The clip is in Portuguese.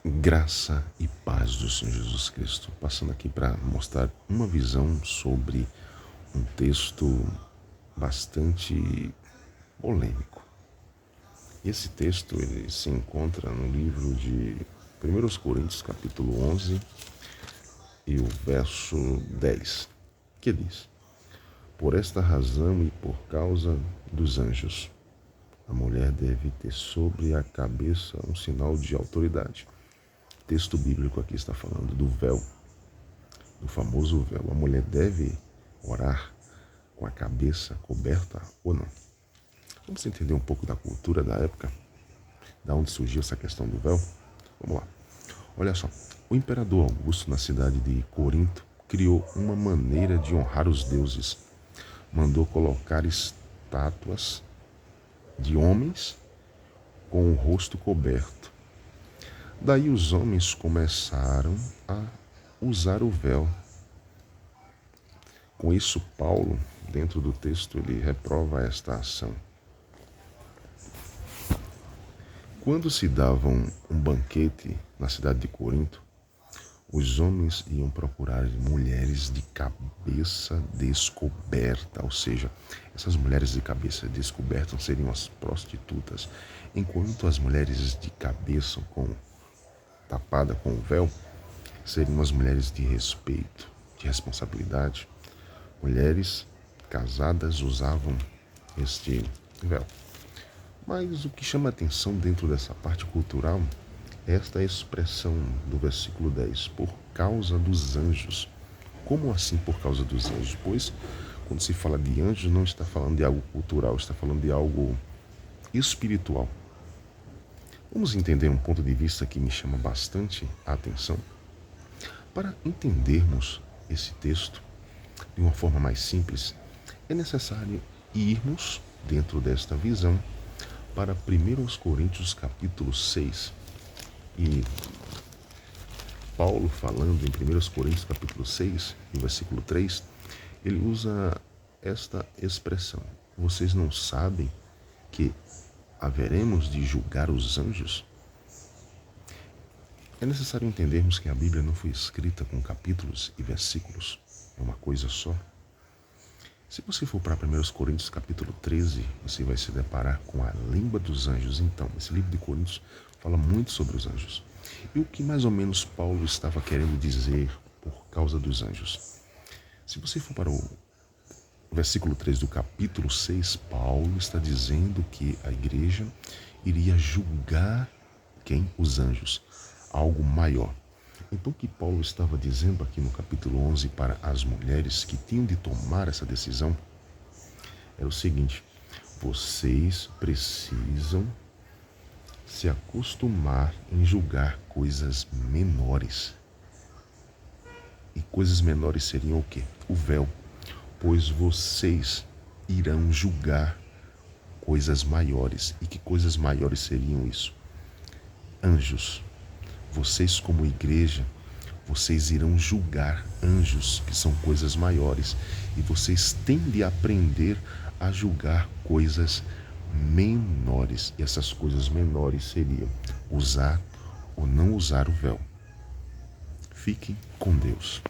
Graça e paz do Senhor Jesus Cristo. Passando aqui para mostrar uma visão sobre um texto bastante polêmico. Esse texto ele se encontra no livro de 1 Coríntios, capítulo 11, e o verso 10, que diz: Por esta razão e por causa dos anjos, a mulher deve ter sobre a cabeça um sinal de autoridade. O texto bíblico aqui está falando do véu, do famoso véu. A mulher deve orar com a cabeça coberta ou não? Vamos entender um pouco da cultura da época, da onde surgiu essa questão do véu? Vamos lá. Olha só, o imperador Augusto, na cidade de Corinto, criou uma maneira de honrar os deuses. Mandou colocar estátuas de homens com o rosto coberto. Daí os homens começaram a usar o véu. Com isso, Paulo, dentro do texto, ele reprova esta ação. Quando se dava um banquete na cidade de Corinto, os homens iam procurar mulheres de cabeça descoberta, ou seja, essas mulheres de cabeça descoberta seriam as prostitutas, enquanto as mulheres de cabeça tapada com o véu seriam as mulheres de respeito, de responsabilidade. Mulheres casadas usavam este véu. Mas o que chama atenção dentro dessa parte cultural é esta expressão do versículo 10, por causa dos anjos. Como assim por causa dos anjos? Pois quando se fala de anjos, não está falando de algo cultural, está falando de algo espiritual. Vamos entender um ponto de vista que me chama bastante a atenção. Para entendermos esse texto de uma forma mais simples, é necessário irmos dentro desta visão para 1 Coríntios capítulo 6. E Paulo, falando em 1 Coríntios capítulo 6, no versículo 3, ele usa esta expressão: vocês não sabem que haveremos de julgar os anjos? É necessário entendermos que a Bíblia não foi escrita com capítulos e versículos, é uma coisa só. Se você for para 1 Coríntios capítulo 13, você vai se deparar com a língua dos anjos. Então, esse livro de Coríntios fala muito sobre os anjos. E o que mais ou menos Paulo estava querendo dizer por causa dos anjos? Se você for para o versículo 3 do capítulo 6, Paulo está dizendo que a igreja iria julgar quem? Os anjos. Algo maior. Então o que Paulo estava dizendo aqui no capítulo 11 para as mulheres que tinham de tomar essa decisão era o seguinte: vocês precisam se acostumar em julgar coisas menores. E coisas menores seriam o quê? O véu. Pois vocês irão julgar coisas maiores. E que coisas maiores seriam isso? Anjos. Vocês como igreja, vocês irão julgar anjos, que são coisas maiores. E vocês têm de aprender a julgar coisas menores. E essas coisas menores seriam usar ou não usar o véu. Fiquem com Deus.